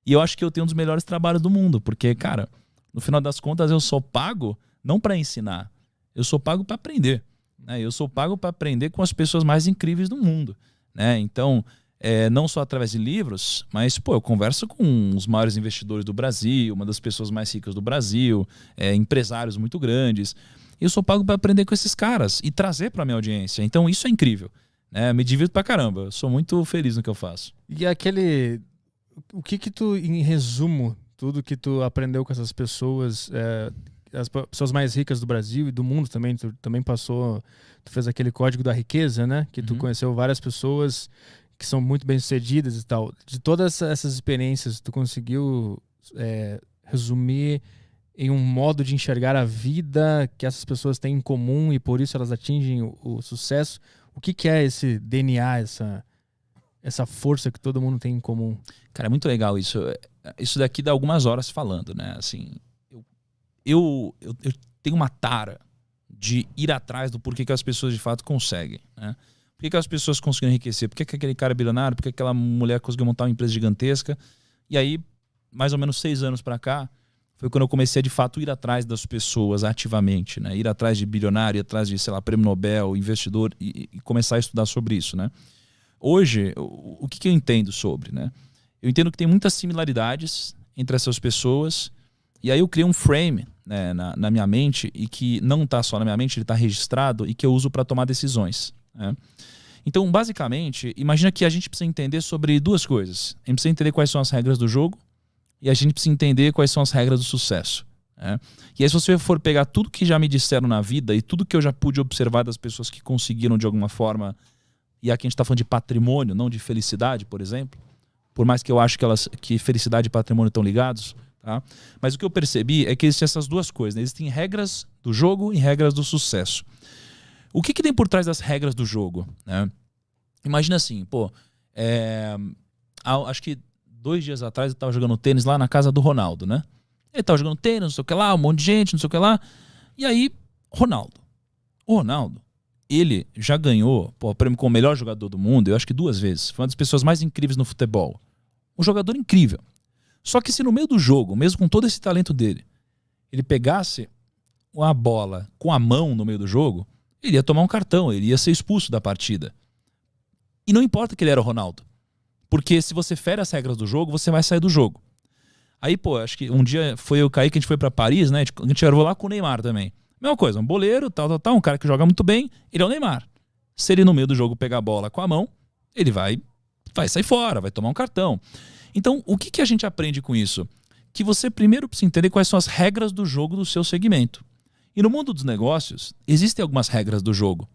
E eu acho que eu tenho um dos melhores trabalhos do mundo, porque, cara, no final das contas eu sou pago não para ensinar, eu sou pago para aprender, né? Eu sou pago para aprender com as pessoas mais incríveis do mundo, né? Então, não só através de livros, mas pô, eu converso com os maiores investidores do Brasil, uma das pessoas mais ricas do Brasil, empresários muito grandes. Eu sou pago para aprender com esses caras e trazer para minha audiência. Então isso é incrível, né? Me divirto pra caramba. Eu sou muito feliz no que eu faço. E o que tu, em resumo, tudo que tu aprendeu com essas pessoas, as pessoas mais ricas do Brasil e do mundo também, tu também passou, tu fez aquele código da riqueza, né? Que tu conheceu várias pessoas que são muito bem-sucedidas e tal. De todas essas experiências, tu conseguiu resumir em um modo de enxergar a vida que essas pessoas têm em comum e por isso elas atingem o sucesso? O que é esse DNA, essa força que todo mundo tem em comum? Cara, é muito legal isso. Isso daqui dá algumas horas falando, né? Assim, eu tenho uma tara de ir atrás do porquê que as pessoas de fato conseguem, né? Por que as pessoas conseguiram enriquecer? Por que aquele cara é bilionário? Por que aquela mulher conseguiu montar uma empresa gigantesca? E aí, mais ou menos 6 anos para cá, foi quando eu comecei a de fato ir atrás das pessoas ativamente, né? Ir atrás de bilionário, ir atrás de, sei lá, prêmio Nobel, investidor e começar a estudar sobre isso, né? Hoje, o que eu entendo sobre, né? Eu entendo que tem muitas similaridades entre essas pessoas e aí eu criei um frame, né, na minha mente e que não está só na minha mente, ele está registrado e que eu uso para tomar decisões, né? Então, basicamente, imagina que a gente precisa entender sobre 2 coisas. A gente precisa entender quais são as regras do jogo e a gente precisa entender quais são as regras do sucesso, né? E aí, se você for pegar tudo que já me disseram na vida e tudo que eu já pude observar das pessoas que conseguiram de alguma forma, e aqui a gente está falando de patrimônio, não de felicidade, por exemplo, por mais que eu acho que felicidade e patrimônio estão ligados, tá? Mas o que eu percebi é que existem essas 2 coisas, né? Existem regras do jogo e regras do sucesso. O que tem por trás das regras do jogo, né? Imagina assim, pô, acho que 2 dias atrás eu estava jogando tênis lá na casa do Ronaldo, né? Ele estava jogando tênis, não sei o que lá, um monte de gente, não sei o que lá. E aí, o Ronaldo, ele já ganhou o prêmio como o melhor jogador do mundo, eu acho que 2 vezes. Foi uma das pessoas mais incríveis no futebol. Um jogador incrível. Só que se no meio do jogo, mesmo com todo esse talento dele, ele pegasse a bola com a mão no meio do jogo, ele ia tomar um cartão, ele ia ser expulso da partida. E não importa que ele era o Ronaldo. Porque se você fere as regras do jogo, você vai sair do jogo. Aí, pô, acho que um dia foi eu e o Kaique, a gente foi pra Paris, né? A gente gravou lá com o Neymar também. Mesma coisa, um boleiro, tal, um cara que joga muito bem, ele é o Neymar. Se ele no meio do jogo pegar a bola com a mão, ele vai sair fora, vai tomar um cartão. Então, o que a gente aprende com isso? Que você primeiro precisa entender quais são as regras do jogo do seu segmento. E no mundo dos negócios, existem algumas regras do jogo.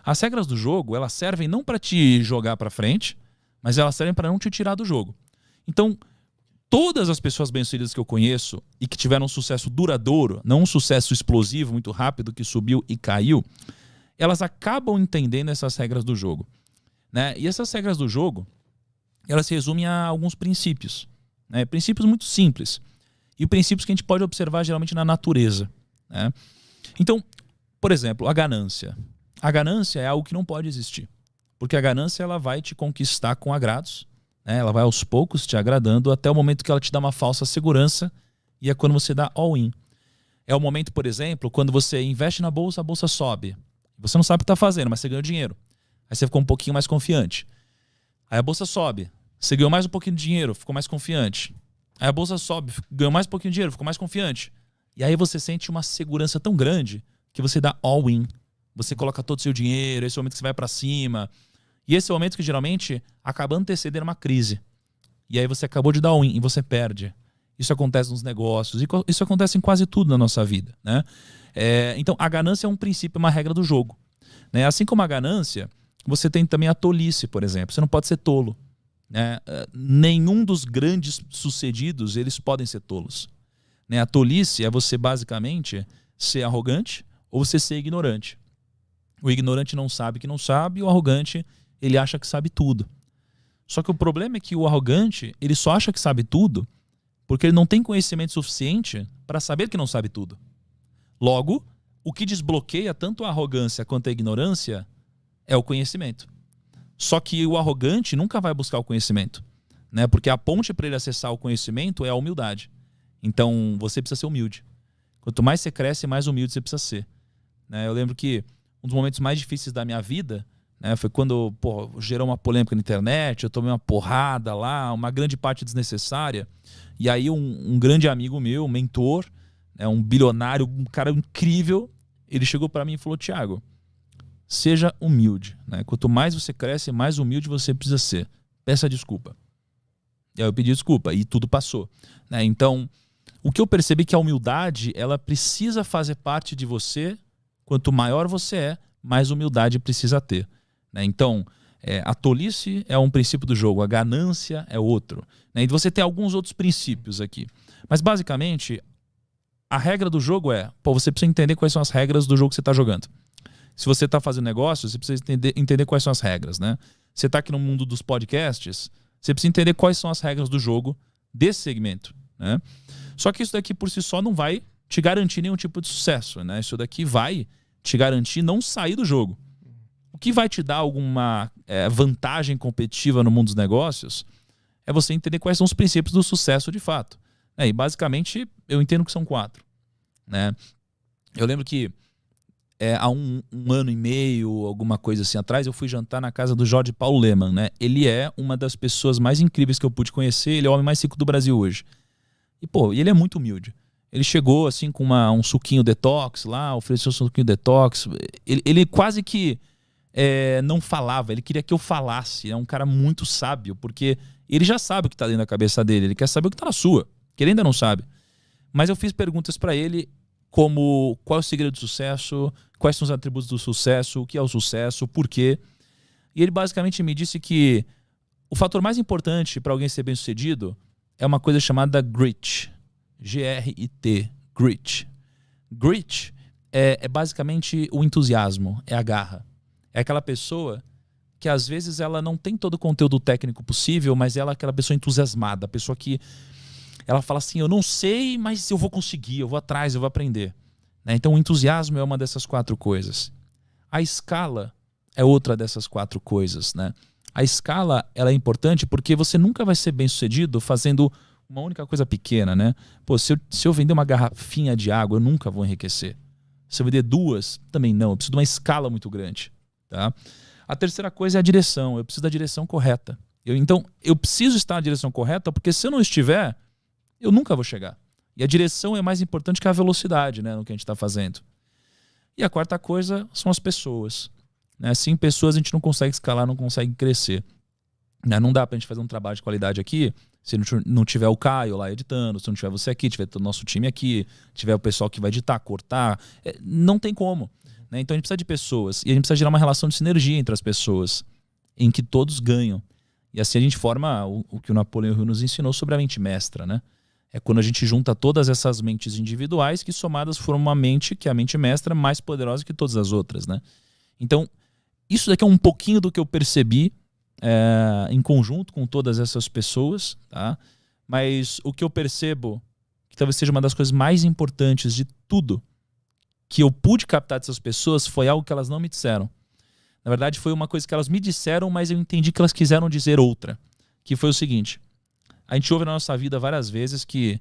As regras do jogo, elas servem não para te jogar para frente, mas elas servem para não te tirar do jogo. Então, todas as pessoas bem-sucedidas que eu conheço e que tiveram um sucesso duradouro, não um sucesso explosivo, muito rápido, que subiu e caiu, elas acabam entendendo essas regras do jogo, né? E essas regras do jogo, elas se resumem a alguns princípios, né? Princípios muito simples. E princípios que a gente pode observar geralmente na natureza, né? Então, por exemplo, a ganância. A ganância é algo que não pode existir. Porque a ganância ela vai te conquistar com agrados, né? Ela vai aos poucos te agradando até o momento que ela te dá uma falsa segurança e é quando você dá all-in. É o momento, por exemplo, quando você investe na bolsa, a bolsa sobe. Você não sabe o que está fazendo, mas você ganhou dinheiro. Aí você ficou um pouquinho mais confiante. Aí a bolsa sobe. Você ganhou mais um pouquinho de dinheiro, ficou mais confiante. Aí a bolsa sobe, ganhou mais um pouquinho de dinheiro, ficou mais confiante. E aí você sente uma segurança tão grande que você dá all-in. Você coloca todo o seu dinheiro, esse é o momento que você vai para cima. E esse é o momento que geralmente acaba antecedendo uma crise. E aí você acabou de dar all-in e você perde. Isso acontece nos negócios, isso acontece em quase tudo na nossa vida, né? Então a ganância é um princípio, uma regra do jogo, né? Assim como a ganância, você tem também a tolice, por exemplo. Você não pode ser tolo, né? Nenhum dos grandes sucedidos eles podem ser tolos, né? A tolice é você basicamente ser arrogante ou você ser ignorante. O ignorante não sabe que não sabe e o arrogante ele acha que sabe tudo. Só que o problema é que o arrogante ele só acha que sabe tudo porque ele não tem conhecimento suficiente para saber que não sabe tudo. Logo, o que desbloqueia tanto a arrogância quanto a ignorância é o conhecimento. Só que o arrogante nunca vai buscar o conhecimento. né? Porque a ponte para ele acessar o conhecimento é a humildade. Então, você precisa ser humilde. Quanto mais você cresce, mais humilde você precisa ser. Né? Eu lembro que um dos momentos mais difíceis da minha vida, né, foi quando gerou uma polêmica na internet, eu tomei uma porrada lá, uma grande parte desnecessária. E aí um grande amigo meu, um mentor, né, um bilionário, um cara incrível, ele chegou para mim e falou: Thiago, seja humilde. Né? Quanto mais você cresce, mais humilde você precisa ser. Peça desculpa. E aí eu pedi desculpa e tudo passou. Né? Então, o que eu percebi é que a humildade, ela precisa fazer parte de você. Quanto maior você é, mais humildade precisa ter. Né? Então, a tolice é um princípio do jogo, a ganância é outro. Né? E você tem alguns outros princípios aqui. Mas, basicamente, a regra do jogo é, você precisa entender quais são as regras do jogo que você está jogando. Se você está fazendo negócio, você precisa entender quais são as regras. Né? Você está aqui no mundo dos podcasts, você precisa entender quais são as regras do jogo desse segmento. Né? Só que isso daqui por si só não vai te garantir nenhum tipo de sucesso. Né? Isso daqui vai te garantir não sair do jogo. O que vai te dar alguma vantagem competitiva no mundo dos negócios é você entender quais são os princípios do sucesso de fato. E basicamente eu entendo que são 4. Né? Eu lembro que há um ano e meio, alguma coisa assim atrás, eu fui jantar na casa do Jorge Paulo Lemann. Né? Ele é uma das pessoas mais incríveis que eu pude conhecer, ele é o homem mais rico do Brasil hoje. E ele é muito humilde. Ele chegou assim com um suquinho detox lá, ofereceu um suquinho detox. Ele quase que não falava, ele queria que eu falasse. É um cara muito sábio, porque ele já sabe o que está dentro da cabeça dele, ele quer saber o que está na sua, que ele ainda não sabe. Mas eu fiz perguntas para ele como qual é o segredo do sucesso, quais são os atributos do sucesso, o que é o sucesso, por quê. E ele basicamente me disse que o fator mais importante para alguém ser bem-sucedido é uma coisa chamada grit. G-R-I-T. Grit. Grit é basicamente o entusiasmo, é a garra. É aquela pessoa que às vezes ela não tem todo o conteúdo técnico possível, mas ela é aquela pessoa entusiasmada, a pessoa que ela fala assim, eu não sei, mas eu vou conseguir, eu vou atrás, eu vou aprender. Né? Então o entusiasmo é uma dessas 4 coisas. A escala é outra dessas 4 coisas. Né? A escala ela é importante porque você nunca vai ser bem sucedido fazendo uma única coisa pequena. Né? Se eu vender uma garrafinha de água, eu nunca vou enriquecer. Se eu vender 2, também não. Eu preciso de uma escala muito grande. Tá? A terceira coisa é a direção. Eu preciso da direção correta. Então, eu preciso estar na direção correta, porque se eu não estiver, eu nunca vou chegar. E a direção é mais importante que a velocidade, né, no que a gente está fazendo. E a quarta coisa são as pessoas. Né? Sem pessoas a gente não consegue escalar, não consegue crescer. Né? Não dá para a gente fazer um trabalho de qualidade aqui se não tiver o Caio lá editando, se não tiver você aqui, tiver todo o nosso time aqui, tiver o pessoal que vai editar, cortar. Não tem como. Né? Então a gente precisa de pessoas e a gente precisa gerar uma relação de sinergia entre as pessoas em que todos ganham. E assim a gente forma o que o Napoleão Hill nos ensinou sobre a mente mestra. Né? É quando a gente junta todas essas mentes individuais que somadas formam uma mente que é a mente mestra mais poderosa que todas as outras. Né? Então isso daqui é um pouquinho do que eu percebi em conjunto com todas essas pessoas. Tá? Mas o que eu percebo que talvez seja uma das coisas mais importantes de tudo que eu pude captar dessas pessoas foi algo que elas não me disseram. Na verdade, foi uma coisa que elas me disseram, mas eu entendi que elas quiseram dizer outra. Que foi o seguinte. A gente ouve na nossa vida várias vezes que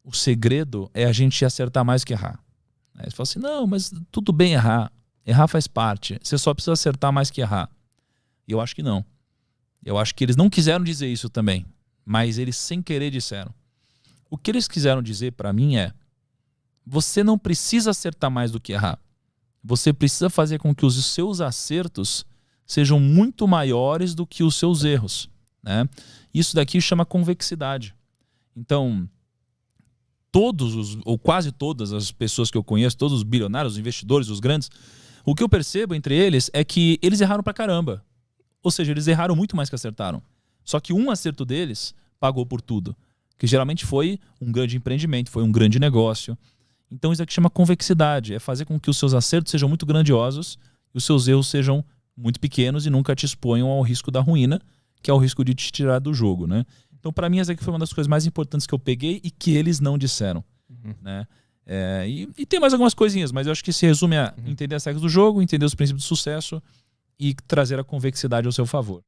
o segredo é a gente acertar mais que errar. Aí você fala assim, não, mas tudo bem errar. Errar faz parte. Você só precisa acertar mais que errar. E eu acho que não. Eu acho que eles não quiseram dizer isso também. Mas eles sem querer disseram. O que eles quiseram dizer para mim é: você não precisa acertar mais do que errar. Você precisa fazer com que os seus acertos sejam muito maiores do que os seus erros. Né? Isso daqui chama convexidade. Então, ou quase todas as pessoas que eu conheço, todos os bilionários, os investidores, os grandes, o que eu percebo entre eles é que eles erraram pra caramba. Ou seja, eles erraram muito mais que acertaram. Só que um acerto deles pagou por tudo. Que geralmente foi um grande empreendimento, foi um grande negócio. Então isso aqui chama convexidade. É fazer com que os seus acertos sejam muito grandiosos e os seus erros sejam muito pequenos e nunca te exponham ao risco da ruína, que é o risco de te tirar do jogo. Né? Então para mim essa aqui foi uma das coisas mais importantes que eu peguei e que eles não disseram. Né? E tem mais algumas coisinhas, mas eu acho que se resume a entender as regras do jogo, entender os princípios do sucesso e trazer a convexidade ao seu favor.